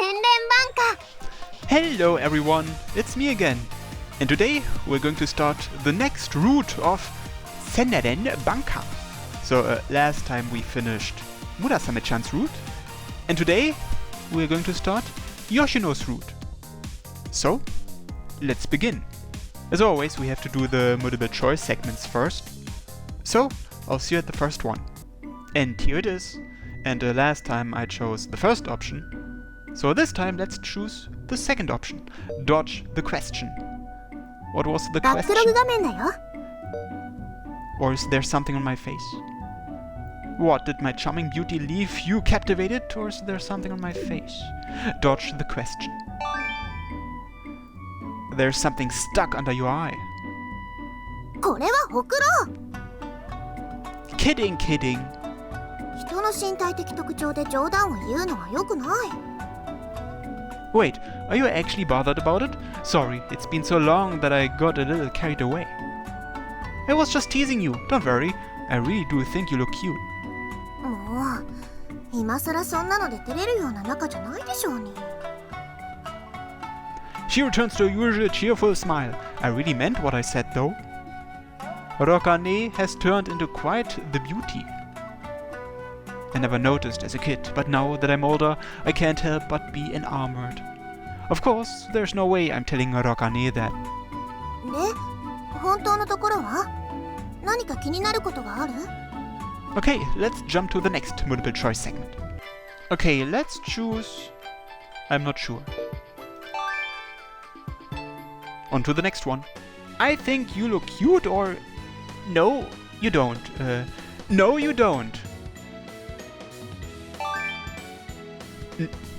Senren Banka. Hello everyone, it's me again. And today we're going to start the next route of Senren Banka. So last time we finished Murasame-chan's route, and today we're going to start Yoshino's route. So, let's begin. As always, we have to do the multiple choice segments first. So, I'll see you at the first one. And here it is. And last time I chose the first option. So this time let's choose the second option. Dodge the question. What was the question? Or is there something on my face? What, did my charming beauty leave you captivated? Or is there something on my face? Dodge the question. There's something stuck under your eye. Kidding, kidding. Wait, are you actually bothered about it? Sorry, it's been so long that I got a little carried away. I was just teasing you, don't worry. I really do think you look cute. She returns to her usual cheerful smile. I really meant what I said though. Rokane has turned into quite the beauty. I never noticed as a kid, but now that I'm older, I can't help but be enamored. Of course, there's no way I'm telling Rokane that. Okay, let's jump to the next multiple choice segment. Okay, let's choose... I'm not sure. On to the next one. I think you look cute, or... No, you don't. No, you don't.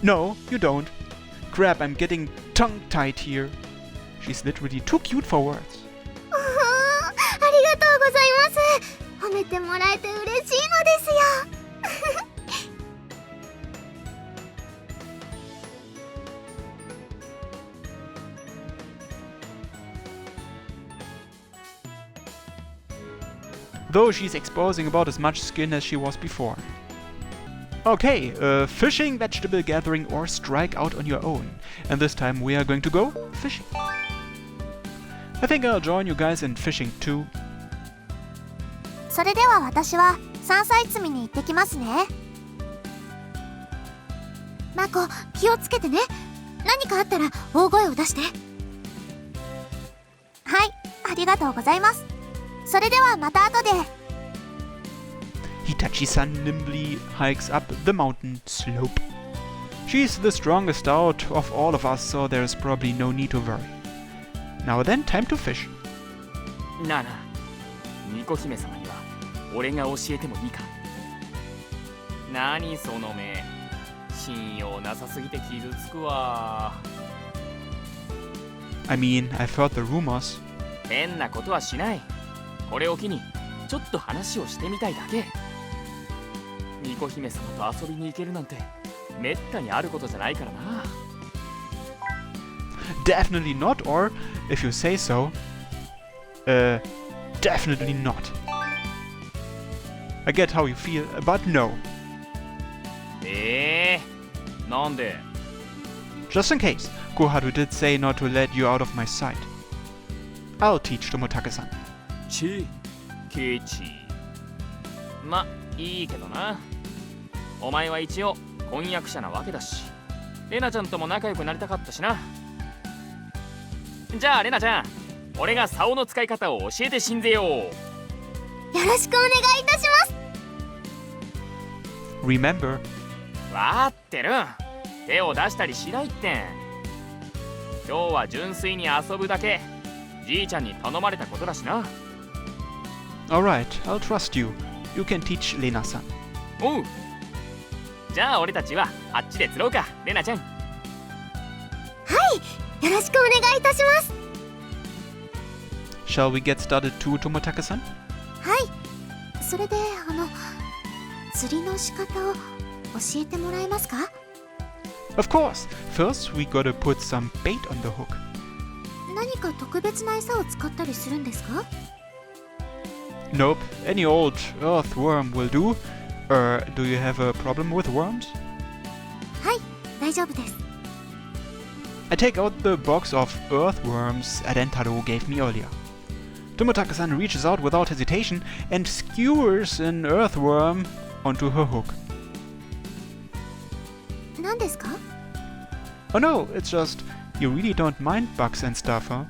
No, you don't. Crap, I'm getting tongue-tied here. She's literally too cute for words. Though she's exposing about as much skin as she was before. Okay, fishing, vegetable gathering, or strike out on your own. And this time we are going to go fishing. I think I'll join you guys in fishing too. Hitachi-san nimbly hikes up the mountain slope. She's the strongest out of all of us, so there's probably no need to worry. Now then, time to fish. Nana, Miko Hime-sama ni wa ore ga oshiete mo ii ka? Nani sono me? Shinyou nasasugite kizutsuku wa. I mean, I've heard the rumors. 変なことはしない。これを機にちょっと話をしてみたいだけ。ミコ姫様と遊びに行けるなんてめったにあることじゃないからな。Definitely not, or if you say so, definitely not. I get how you feel, but no. なんで? Just in case, Koharu did say not to let you out of my sight. I'll teach Tomotake-san. ケチ。ま、いいけどな。お前は一応婚約者なわけだし、レナちゃんとも仲良くなりたかったしな。じゃあレナちゃん、俺が竿の使い方を教えてしんぜよう。よろしくお願いいたします。Remember. わーってる。手を出したりしないってん。今日は純粋に遊ぶだけ。じいちゃんに頼まれたことだしな。Alright, I'll trust you. You can teach Lena-san. おう。じゃあ俺たちはあっちで釣ろうか、レナちゃん。はい、よろしくお願いいたします。Shall we get started too, Tomotake-san? はい、それで釣りの仕方を教えてもらえますか? Of course. First, we gotta put some bait on the hook. 何か特別な餌を使ったりするんですか? Nope, any old earthworm will do. Do you have a problem with worms? はい、大丈夫です。I take out the box of earthworms Adentaro gave me earlier. Tomotake-san reaches out without hesitation and skewers an earthworm onto her hook. 何ですか？ Oh no, it's just, you really don't mind bugs and stuff, huh?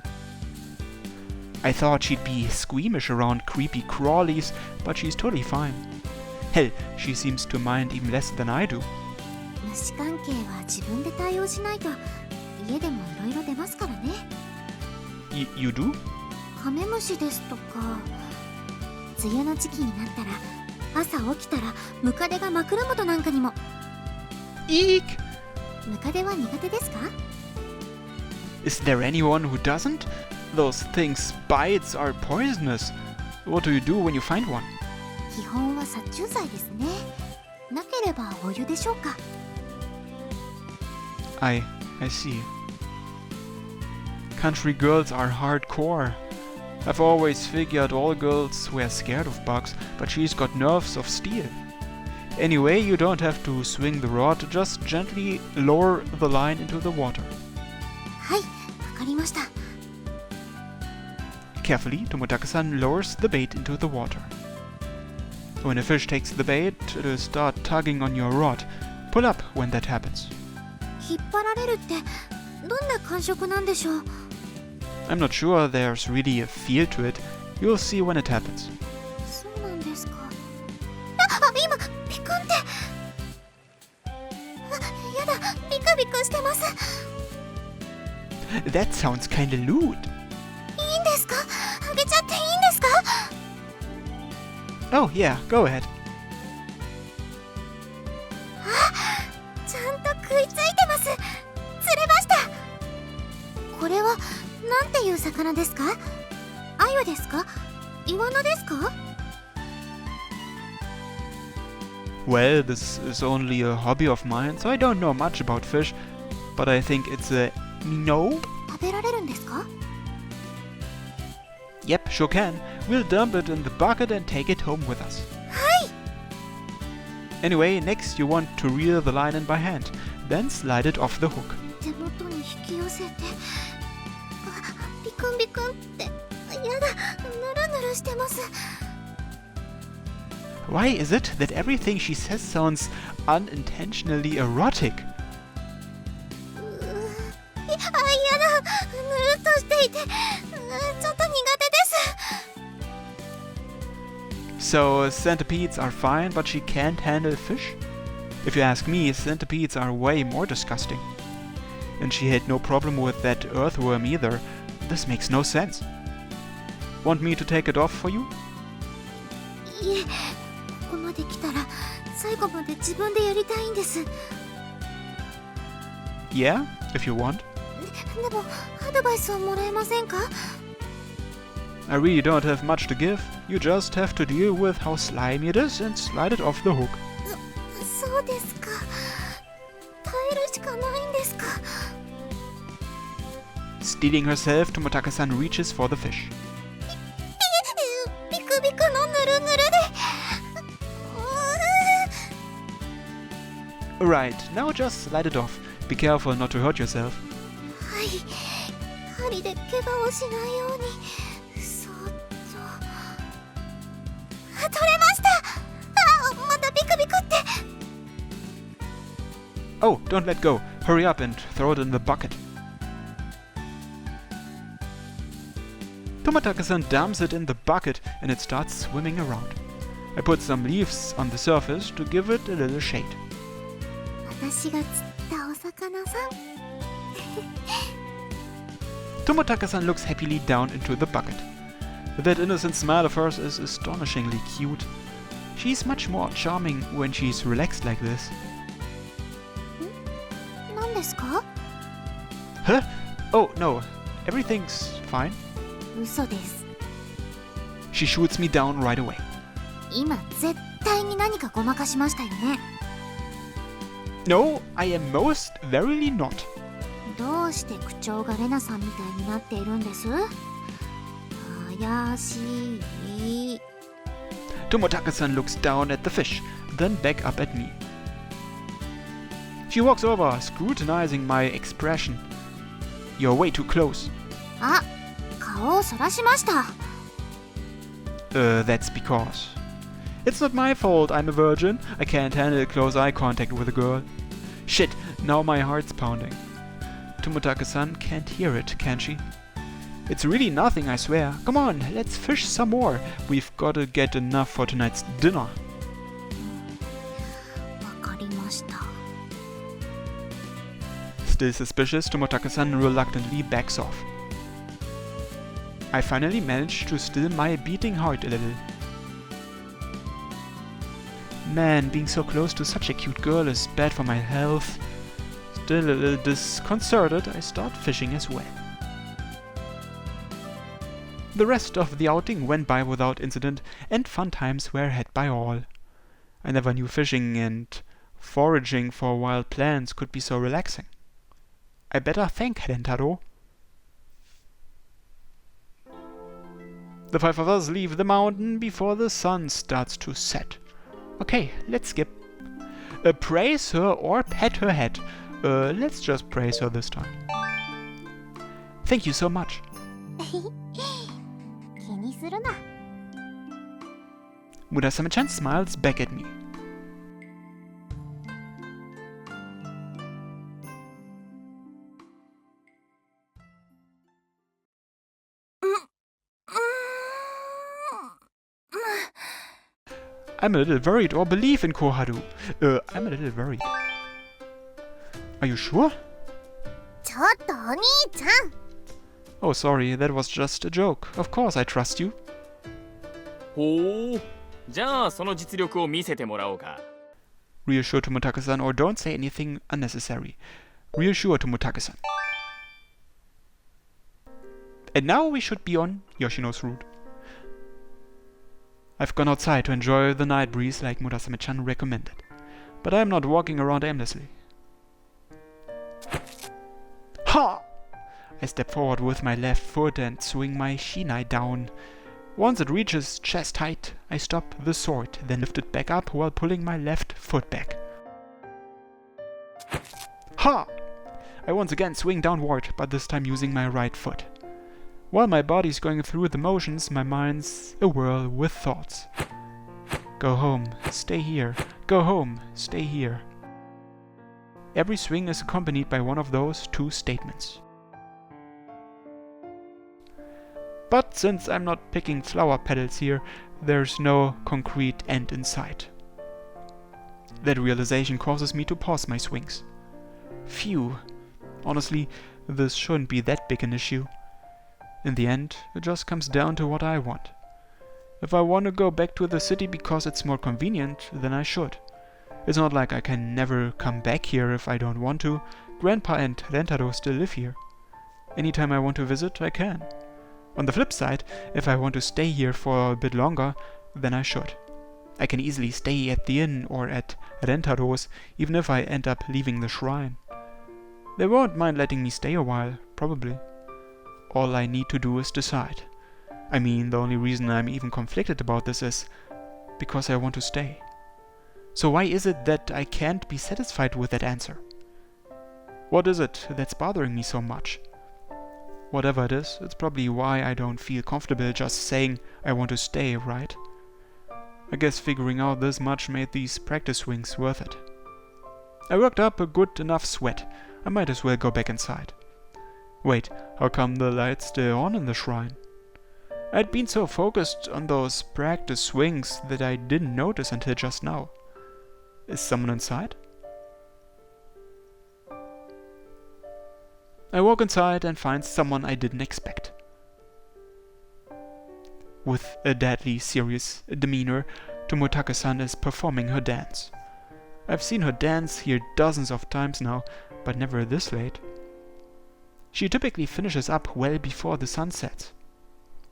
I thought she'd be squeamish around creepy crawlies, but she's totally fine. Hell, she seems to mind even less than I do. 虫関係は自分で対応しないと家でもいろいろ出ますからね。You do? カメムシですとか、梅雨の時期になったら朝起きたらムカデが枕元なんかにも。Eek! ムカデは苦手ですか？ Is there anyone who doesn't? Those things' bites are poisonous. What do you do when you find one? 基本は殺虫剤ですね。なければお湯でしょうか。I see. Country girls are hardcore. I've always figured all girls were scared of bugs, but she's got nerves of steel. Anyway, you don't have to swing the rod, just gently lower the line into the water. はい、わかりました。 Carefully, Tomotake-san lowers the bait into the water. When a fish takes the bait, it'll start tugging on your rod. Pull up when that happens. 引っ張られるってどんな感触なんでしょう？ I'm not sure there's really a feel to it. You'll see when it happens. そうなんですか。今ピクンって。やだ、ビクビクしてます。 That sounds kinda lewd. いいんですか？あげちゃっていいんですか？ Oh yeah, go ahead. ちゃんと食いついてます。釣れました。これはなんていう魚ですか？鮎ですか？イワナですか？ Well, this is only a hobby of mine, so I don't know much about fish, but I think it's a minnow? 食べられるんですか？ Yep, sure can. We'll dump it in the bucket and take it home with us. はい。 Anyway, next you want to reel the line in by hand, then slide it off the hook. 手元に引き寄せて、ビクンビクンって、やだ、ぬるぬるしてます。 Why is it that everything she says sounds unintentionally erotic? やだ、ぬるっとしていて、ちょっと苦手です。 So, centipedes are fine, but she can't handle fish? If you ask me, centipedes are way more disgusting. And she had no problem with that earthworm either. This makes no sense. Want me to take it off for you? いえ、ここまで来たら最後まで自分でやりたいんです。 Yeah, if you want. でもアドバイスをもらえませんか？ I really don't have much to give. You just have to deal with how slimy it is and slide it off the hook. そうですか。耐えるしかないんですか。 Stealing herself, Tomotake-san reaches for the fish. ビクビクのぬるぬるで。Right, now just slide it off. Be careful not to hurt yourself. はい。針で怪我をしないように。そっと。取れました。またビクビクって。 Oh, don't let go. Hurry up and throw it in the bucket. Tomotake-san dumps it in the bucket and it starts swimming around. I put some leaves on the surface to give it a little shade. 私が釣ったお魚さん。 Tomotake-san looks happily down into the bucket. That innocent smile of hers is astonishingly cute. She's much more charming when she's relaxed like this. 何ですか？ Huh? Oh, no. Everything's fine. 嘘です。 She shoots me down right away. 今絶対に何かごまかしましたよね。 No, I am most verily not. どうして口調がレナさんみたいになっているんです？怪しい。 Tomotake-san looks down at the fish, then back up at me. She walks over, scrutinizing my expression. You're way too close. あ、顔をそらしました。That's because... It's not my fault I'm a virgin. I can't handle close eye contact with a girl. Shit, now my heart's pounding. Tomotake-san can't hear it, can she? It's really nothing, I swear. Come on, let's fish some more. We've gotta get enough for tonight's dinner. わかりました。 Still suspicious, Tomotake-san reluctantly backs off. I finally managed to still my beating heart a little. Man, being so close to such a cute girl is bad for my health. Still a little disconcerted, I start fishing as well. The rest of the outing went by without incident, and fun times were had by all. I never knew fishing and foraging for wild plants could be so relaxing. I better thank Rentaro. The five of us leave the mountain before the sun starts to set. Okay, let's skip. Praise her or pat her head. Let's just praise her this time. Thank you so much. 気にするな。 Murasame-chan smiles back at me. I'm a little worried or believe in Koharu. I'm a little worried. Are you sure? ちょっとお兄ちゃん。 Oh, sorry, that was just a joke. Of course I trust you. ほう、じゃあその実力を見せてもらおうか。 Reassure Tomotake-san or don't say anything unnecessary. Reassure Tomotake-san. And now we should be on Yoshino's route. I've gone outside to enjoy the night breeze like Murasame-chan recommended. But I'm not walking around aimlessly. Ha! I step forward with my left foot and swing my shinai down. Once it reaches chest height, I stop the sword, then lift it back up while pulling my left foot back. Ha! I once again swing downward, but this time using my right foot. While my body's going through the motions, my mind's awhirl with thoughts. Go home, stay here. Go home, stay here. Every swing is accompanied by one of those two statements. But since I'm not picking flower petals here, there's no concrete end in sight. That realization causes me to pause my swings. Phew. Honestly, this shouldn't be that big an issue. In the end, it just comes down to what I want. If I want to go back to the city because it's more convenient, then I should. It's not like I can never come back here if I don't want to. Grandpa and Rentaro still live here. Anytime I want to visit, I can. On the flip side, if I want to stay here for a bit longer, then I should. I can easily stay at the inn or at Rentaro's, even if I end up leaving the shrine. They won't mind letting me stay a while, probably. All I need to do is decide. I mean, the only reason I'm even conflicted about this is because I want to stay. So why is it that I can't be satisfied with that answer? What is it that's bothering me so much? Whatever it is, it's probably why I don't feel comfortable just saying I want to stay, right? I guess figuring out this much made these practice swings worth it. I worked up a good enough sweat. I might as well go back inside. Wait, how come the light's still on in the shrine? I'd been so focused on those practice swings that I didn't notice until just now. Is someone inside? I walk inside and find someone I didn't expect. With a deadly serious demeanor, Tomotake-san is performing her dance. I've seen her dance here dozens of times now, but never this late. She typically finishes up well before the sun sets.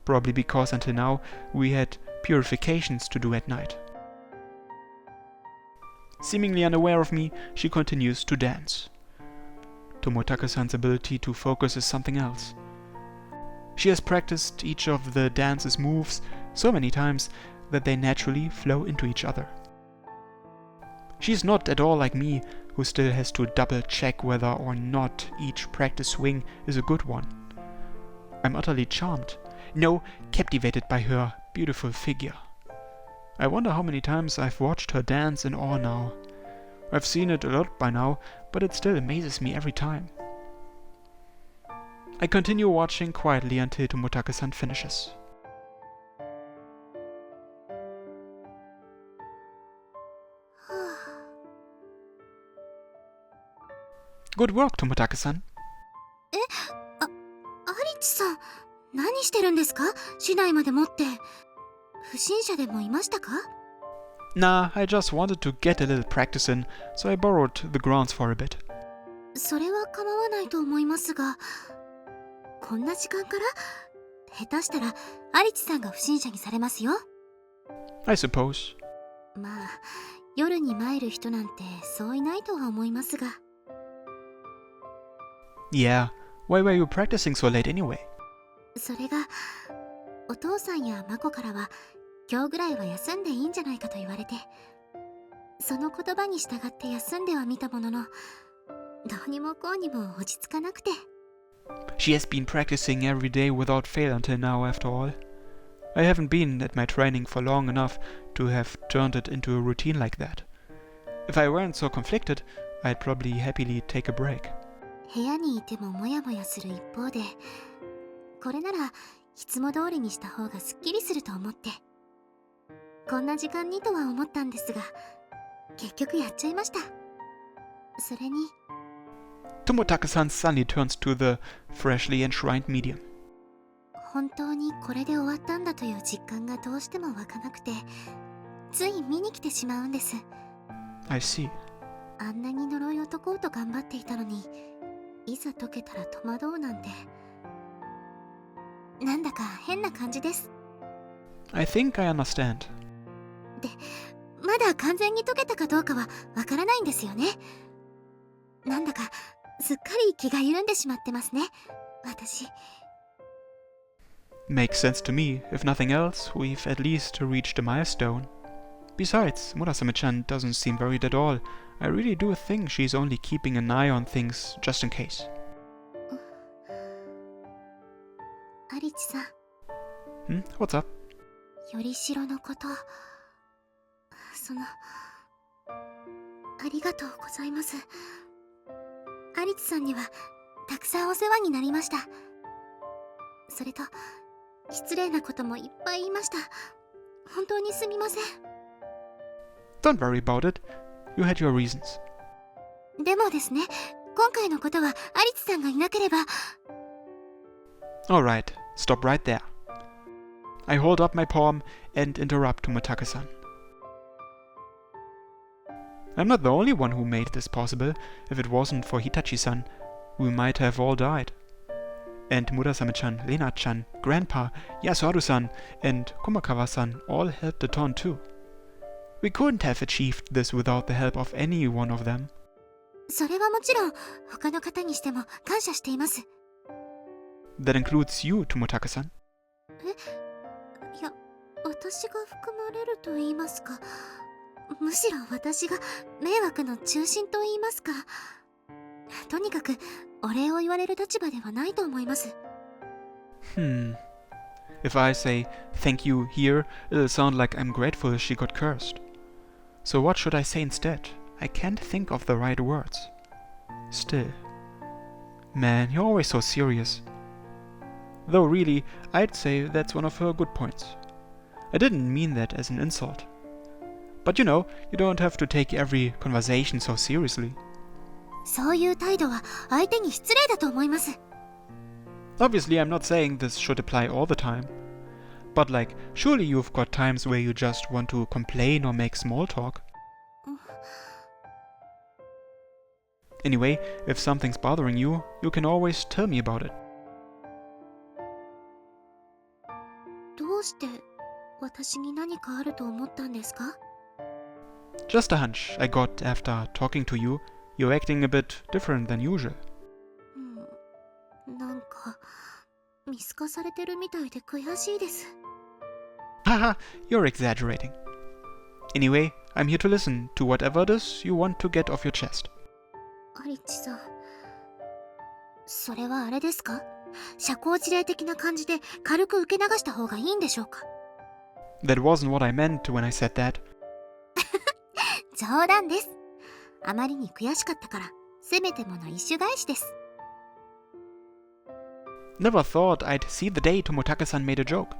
Probably because until now we had purifications to do at night. Seemingly unaware of me, she continues to dance. Tomotake-san's ability to focus is something else. She has practiced each of the dance's moves so many times that they naturally flow into each other. She's not at all like me, who still has to double check whether or not each practice swing is a good one. I'm utterly charmed, no, captivated by her beautiful figure. I wonder how many times I've watched her dance in awe now. I've seen it a lot by now, but it still amazes me every time. I continue watching quietly until Tomotake-san finishes. Good work, Tomotake-san. アリチさん、何してるんですか？市内まで持って。不審者でもいましたか？ Nah, I just wanted to get a little practice in, so I borrowed the grounds for a bit. それは構わないと思いますが、こんな時間から？下手したらアリチさんが不審者にされますよ。I suppose. まあ、夜に参る人なんてそういないとは思いますが。Yeah, why were you practicing so late anyway? それが、お父さんやマコからは今日ぐらいは休んでいいんじゃないかと言われて、その言葉に従って休んではみたものの、どうにもこうにも落ち着かなくて。She has been practicing every day without fail until now, after all. I haven't been at my training for long enough to have turned it into a routine like that. If I weren't so conflicted, I'd probably happily take a break. 部屋にいてもモヤモヤする一方で、これならいつも通りにした方がすっきりすると思って、こんな時間にとは思ったんですが、結局やっちゃいました。それに Tomotake-san suddenly turns to the freshly enshrined medium. 本当にこれで終わったんだという実感がどうしても湧かなくて、つい見に来てしまうんです。 I see. あんなに呪いを解こうと頑張っていたのに、いざ解けたら戸惑うなんて、なんだか変な感じです。 I think I understand. で、まだ完全に解けたかどうかはわからないんですよね。なんだかすっかり気が緩んでしまってますね、私。 Makes sense to me. If nothing else, we've at least reached a milestone. Besides, Murasame-chan doesn't seem worried at all. I really do think she's only keeping an eye on things just in case. アリチさん、 What's up? よりしろのこと、ありがとうございます。アリチさんにはたくさんお世話になりました。それと失礼なこともいっぱい言いました。本当にすみません。 Don't worry about it. You had your reasons. でもですね、今回のことはアリチさんがいなければ。 Alright, stop right there. I hold up my palm and interrupt Tomotake-san. I'm not the only one who made this possible. If it wasn't for Hitachi-san, we might have all died. And Murasame-chan, Lena-chan, Grandpa, Yasuharu-san, and Komakawa-san all helped a ton too. We couldn't have achieved this without the help of any one of them. それはもちろん他の方にしても感謝しています。 That includes you, Tomotake-san. いや、私が含まれると言いますか、むしろ私が迷惑の中心と言いますか、とにかくお礼を言われる立場ではないと思います。 If I say thank you here, it'll sound like I'm grateful she got cursed. So what should I say instead? I can't think of the right words. Still. Man, you're always so serious. Though really, I'd say that's one of her good points. I didn't mean that as an insult. But you know, you don't have to take every conversation so seriously. そういう態度は相手に失礼だと思います。 Obviously, I'm not saying this should apply all the time. But like, surely you've got times where you just want to complain or make small talk. Anyway, if something's bothering you, you can always tell me about it. どうして私に何かあると思ったんですか？ Just a hunch I got after talking to you. You're acting a bit different than usual. なんか見透かされてるみたいで悔しいです。 Haha, you're exaggerating. Anyway, I'm here to listen to whatever it is you want to get off your chest. リッチさん、それはあれですか？社交辞令的な感じで軽く受け流した方がいいんでしょうか？ That wasn't what I meant when I said that. 冗談です。あまりに悔しかったから、せめてもの一種返しです。Never thought I'd see the day Tomotake-san made a joke.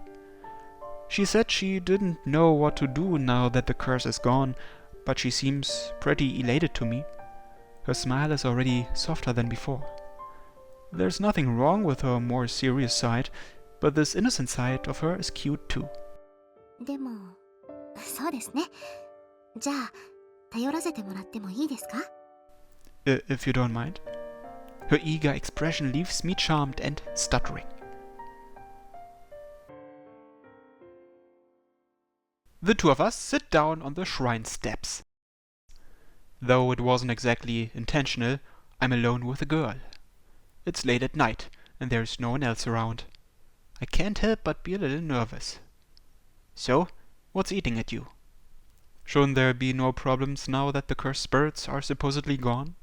She said she didn't know what to do now that the curse is gone, but she seems pretty elated to me. Her smile is already softer than before. There's nothing wrong with her more serious side, but this innocent side of her is cute too. でも、そうですね。じゃあ、頼らせてもらってもいいですか？ If you don't mind. Her eager expression leaves me charmed and stuttering. The two of us sit down on the shrine steps. Though it wasn't exactly intentional, I'm alone with a girl. It's late at night, and there's no one else around. I can't help but be a little nervous. So, what's eating at you? Shouldn't there be no problems now that the cursed spirits are supposedly gone?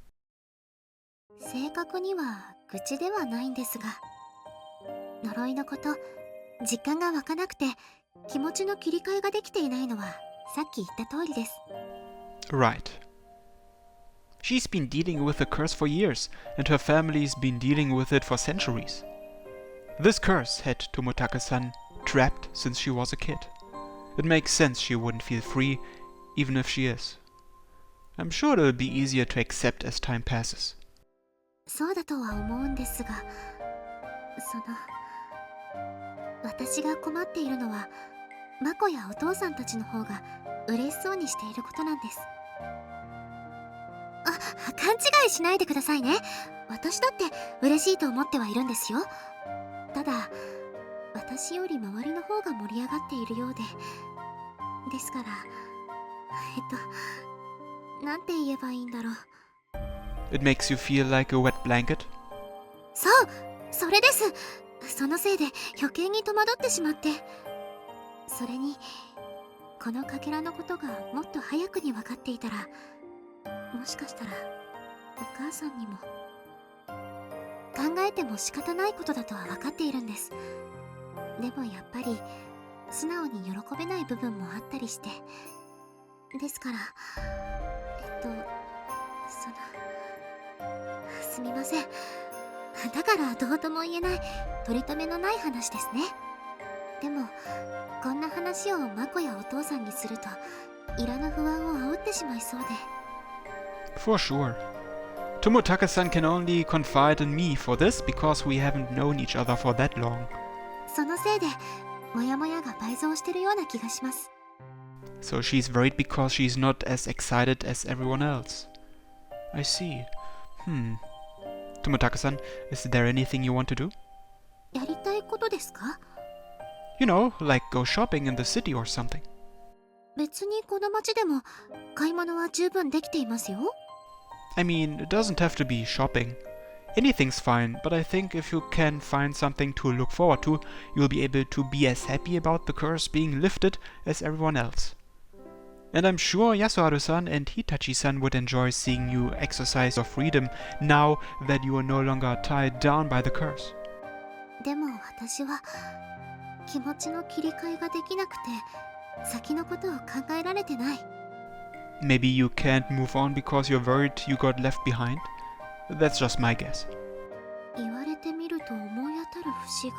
正確には愚痴ではないんですが、呪いのこと、実感が湧かなくて気持ちの切り替えができていないのはさっき言った通りです。Right. She's been dealing with the curse for years, and her family's been dealing with it for centuries. This curse had Tomotake-san trapped since she was a kid. It makes sense she wouldn't feel free, even if she is. I'm sure it'll be easier to accept as time passes. そうだとは思うんですが、私が困っているのは、マコやお父さんたちの方が嬉しそうにしていることなんです。勘違いしないでくださいね。私だって嬉しいと思ってはいるんですよ。ただ、私より周りの方が盛り上がっているようで、ですから、なんて言えばいいんだろう。It makes you feel like a wet blanket? そう、それです。そのせいで余計に戸惑ってしまって。それに、このかけらのことがもっと早くに分かっていたら、もしかしたらお母さんにも。考えても仕方ないことだとは分かっているんです。でもやっぱり素直に喜べない部分もあったりして。ですから、すみません。だからどうとも言えない、取り留めのない話ですね。でも、こんな話をマコやお父さんにすると、いらぬ不安を煽ってしまいそうで。For sure. Tomotake-san can only confide in me for this because we haven't known each other for that long. そのせいで、モヤモヤが倍増してるような気がします。So she's worried because she's not as excited as everyone else. I see. Tomotake-san, is there anything you want to do? やりたいことですか？ You know, like go shopping in the city or something. 別にこの街でも買い物は十分できていますよ。I mean, it doesn't have to be shopping. Anything's fine, but I think if you can find something to look forward to, you'll be able to be as happy about the curse being lifted as everyone else. And I'm sure Yasuharu-san and Hitachi-san would enjoy seeing you exercise your freedom now that you are no longer tied down by the curse. でも私は気持ちの切り替えができなくて、先のことを考えられてない。Maybe you can't move on because you're worried you got left behind? That's just my guess. 言われてみると思い当たる節が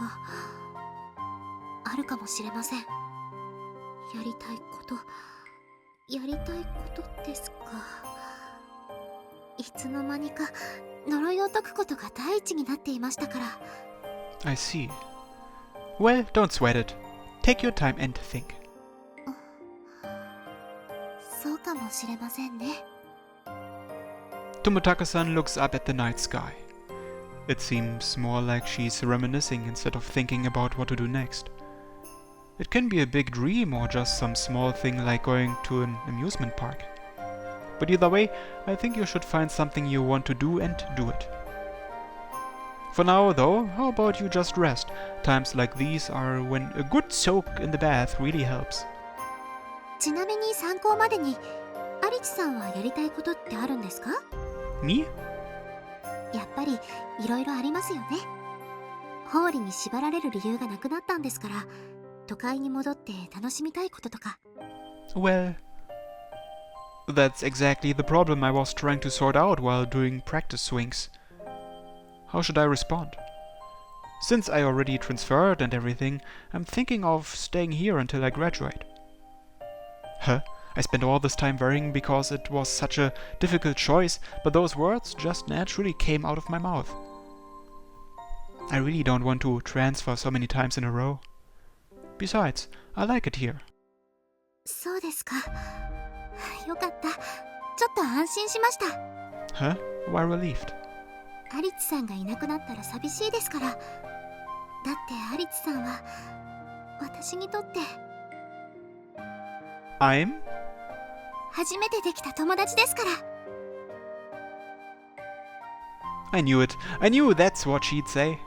あるかもしれません。やりたいことですか。いつの間にか呪いを解くことが第一になっていましたから。I see. Well, don't sweat it. Take your time and think. そうかもしれませんね。Tomotake-san looks up at the night sky. It seems more like she's reminiscing instead of thinking about what to do next. It can be a big dream or just some small thing like going to an amusement park. But either way, I think you should find something you want to do and do it. For now, though, how about you just rest? Times like these are when a good soak in the bath really helps. ちなみに参考までに、アリチさんはやりたいことってあるんですか？ Me? やっぱりいろいろありますよね。ホーリに縛られる理由がなくなったんですから、都会に戻って楽しみたいこととか。Well, that's exactly the problem I was trying to sort out while doing practice swings. How should I respond? Since I already transferred and everything, I'm thinking of staying here until I graduate. Huh? I spent all this time worrying because it was such a difficult choice, but those words just naturally came out of my mouth. I really don't want to transfer so many times in a row. Besides, I like it here. そうですか。よかった。ちょっと安心しました。Huh? Why relieved? アリツさんがいなくなったら寂しいですから。だってアリツさんは私にとって I'm? 初めてできた友達ですから。I knew it. I knew that's what she'd say.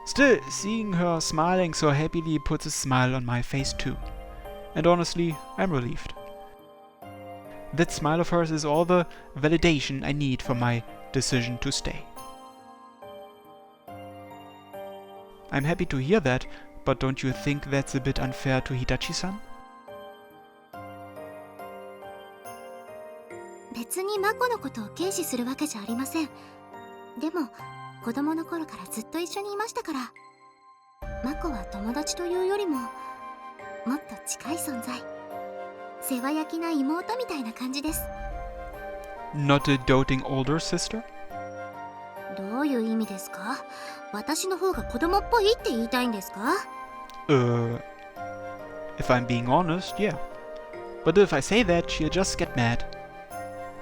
Still, seeing her smiling so happily puts a smile on my face too. And honestly, I'm relieved. That smile of hers is all the validation I need for my decision to stay. I'm happy to hear that, but don't you think that's a bit unfair to Hitachi-san? 別にマコのことを軽視するわけじゃありません。でも子供の頃からずっと一緒にいましたから、マコは友達というよりももっと近い存在、世話焼きな妹みたいな感じです。 Not a doting older sister? どういう意味ですか？私の方が子供っぽいって言いたいんですか？ If I'm being honest, yeah. But if I say that, she'll just get mad.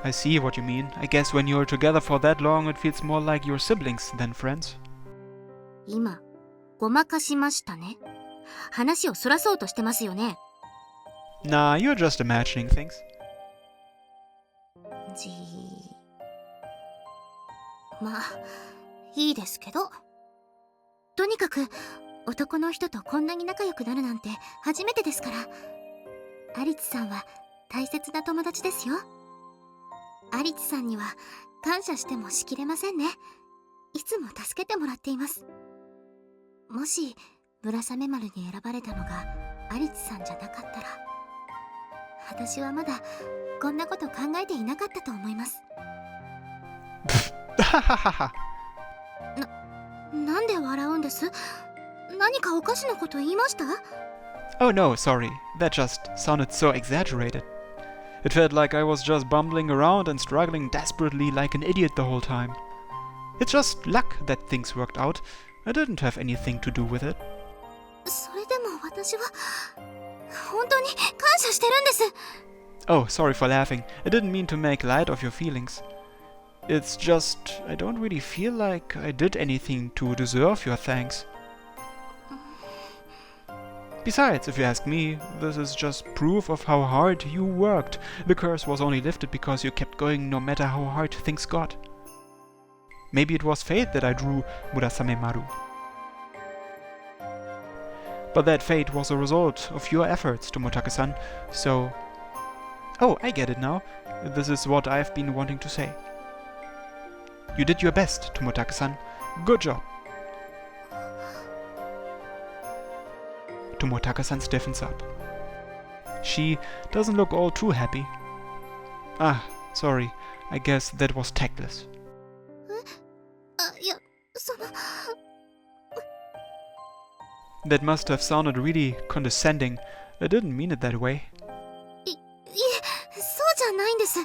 I see what you mean. I guess when you're together for that long, it feels more like you're siblings than friends. 今ごまかしましたね。話をそらそうとしてますよね。 Nah, you're just imagining things. まあいいですけど、とにかく男の人とこんなに仲良くなるなんて初めてですから。アリツさんは大切な友達ですよ。アリツさんには感謝してもしきれませんね。いつも助けてもらっています。もし村雨丸に選ばれたのがアリツさんじゃなかったら、私はまだこんなこと考えていなかったと思います。なんで笑うんです？何かおかしなこと言いました？ Oh no, sorry. That just sounded so exaggerated. It felt like I was just bumbling around and struggling desperately like an idiot the whole time. It's just luck that things worked out. I didn't have anything to do with it. それでも私は本当に感謝してるんです。 Oh, sorry for laughing. I didn't mean to make light of your feelings. It's just, I don't really feel like I did anything to deserve your thanks. Besides, if you ask me, this is just proof of how hard you worked. The curse was only lifted because you kept going no matter how hard things got. Maybe it was fate that I drew Murasame Maru. But that fate was a result of your efforts, Tomotake-san, so... Oh, I get it now. This is what I've been wanting to say. You did your best, Tomotake-san. Good job. Tomotake-san stiffens up. She doesn't look all too happy. Ah, sorry. I guess that was tactless. いや、その That must have sounded really condescending. I didn't mean it that way. いえ、そうじゃないんです。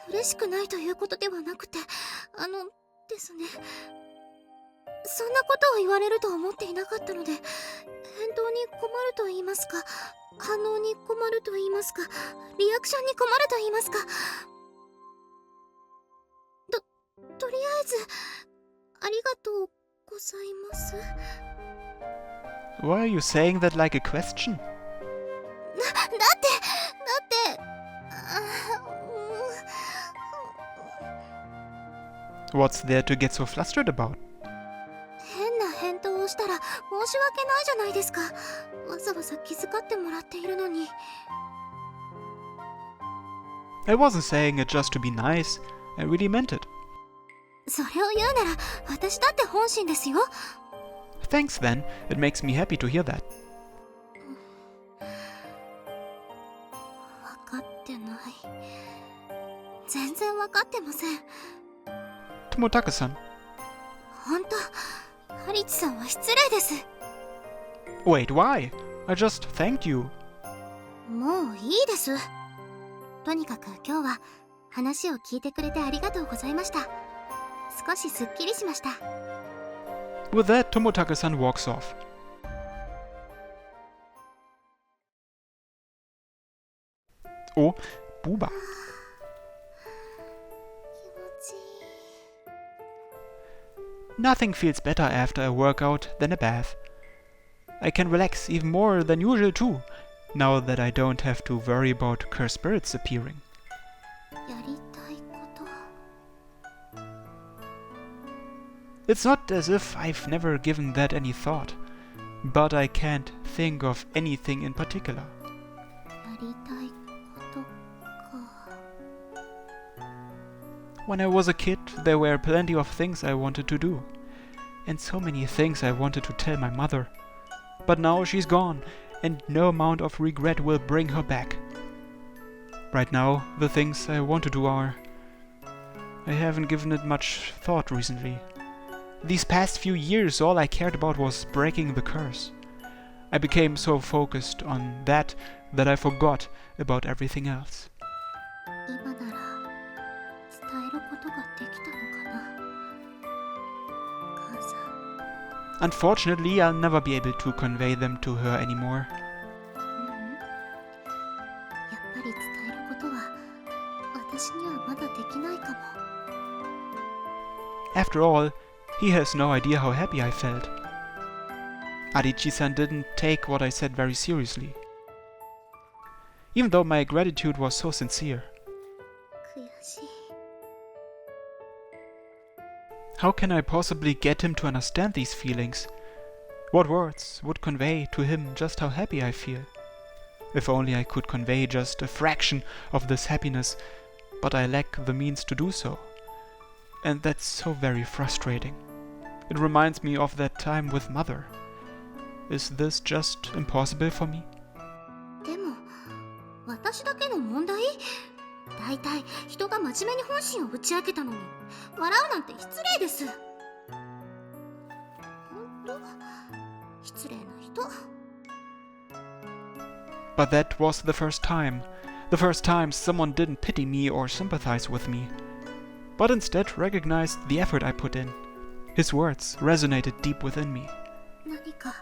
嬉しくないということではなくて、ですね。そんなことを言われると思っていなかったので、返答に困ると言いますか、反応に困ると言いますか、リアクションに困ると言いますか。とりあえず、ありがとうございます。Why are you saying that like a question? だって、What's there to get so flustered about? 変な返答をしたら申し訳ないじゃないですか。わざわざ気遣ってもらっているのに。I wasn't saying it just to be nice. I really meant it. それを言うなら私だって本心ですよ。 Thanks then, it makes me happy to hear that. 分かってない。全然分かってません。 Tomotake-san. 本当、ハリチさんは失礼です。 Wait, why? I just thanked you. もういいです。とにかく今日は話を聞いてくれてありがとうございました。少しすっきりしました。 With that, Tomotake-san walks off. Oh, Buba. 気持ちいい。 Nothing feels better after a workout than a bath. I can relax even more than usual too, now that I don't have to worry about cursed spirits appearing. やりたいこと。 It's not as if I've never given that any thought, but I can't think of anything in particular. やりたいことか。 When I was a kid, there were plenty of things I wanted to do, and so many things I wanted to tell my mother. But now she's gone, and no amount of regret will bring her back. Right now, the things I want to do are... I haven't given it much thought recently. These past few years, all I cared about was breaking the curse. I became so focused on that I forgot about everything else. 今なら伝えることができたのかな。母さん。 Unfortunately, I'll never be able to convey them to her anymore. やっぱり伝えることは私にはまだできないかも。 After all, he has no idea how happy I felt. Adichie-san didn't take what I said very seriously, even though my gratitude was so sincere. 悔しい。 How can I possibly get him to understand these feelings? What words would convey to him just how happy I feel? If only I could convey just a fraction of this happiness, but I lack the means to do so. And that's so very frustrating. It reminds me of that time with Mother. Is this just impossible for me? でも私だけの問題？だいたい人が真面目に本心を打ち明けたのに笑うなんて失礼です。本当失礼な人。 But that was the first time. The first time someone didn't pity me or sympathize with me, but instead recognized the effort I put in. His words resonated deep within me. 何か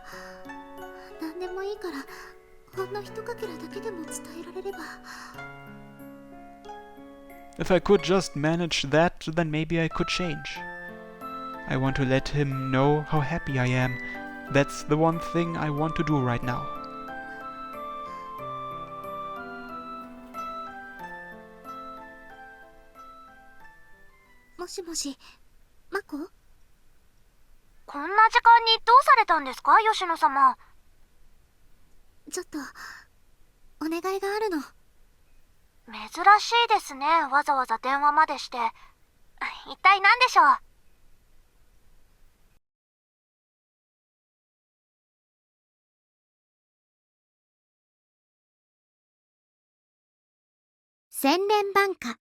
何でもいいからほんの一かけらだけでも伝えられれば。 If I could just manage that, then maybe I could change. I want to let him know how happy I am. That's the one thing I want to do right now. もしもし、マコ？こんな時間にどうされたんですか、吉野様。ちょっとお願いがあるの。珍しいですね、わざわざ電話までして。一体何でしょう。洗練バンカ。